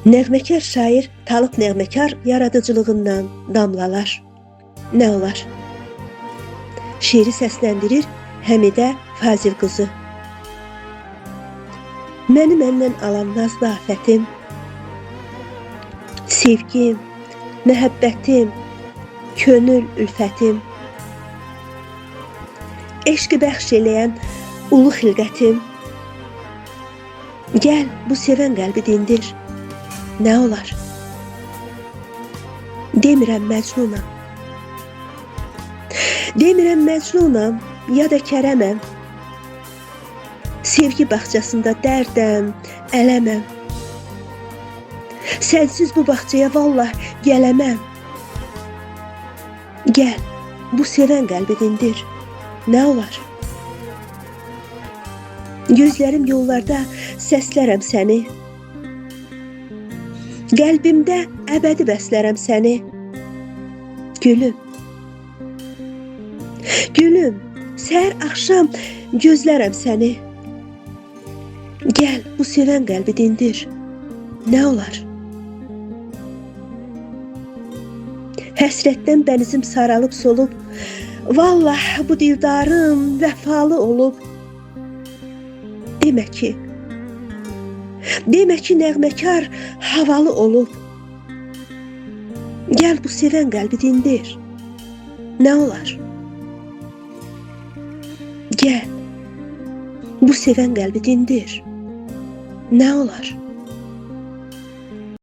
Nəğməkar şair Talib Nəğməkar yaradıcılığından damlalar. Nə olar? Şeiri səsləndirir Həmidə Fazil qızı. Məni məndən alan nazlı afətim, sevgim, məhəbbətim, könül ülfətim, eşqi bəxş eləyən ulu xilqətim, gəl bu sevən qəlbi dindir. Nə olar? Demirəm məcnunam. Demirəm məcnunam, ya da kərəməm. Sevgi bağçasında dərdəm, ələməm. Sənsiz bu bağçaya vallah gələməm. Gəl, bu sevən qəlbi dindir. Nə olar? Gözlərim yollarda səslərəm səni. Qəlbimdə əbədi bəslərəm səni. Gülüm, gülüm, səhər axşam gözlərəm səni. Gəl, bu sevən qəlbi dindir. Nə olar? Həsrətdən bənizim saralıb solub, vallah bu dildarım vəfalı olub. Demə ki nəğməkar havalı olub. Gəl bu sevən qəlbi dindir. Nə olar? Gəl, bu sevən qəlbi dindir. Nə olar?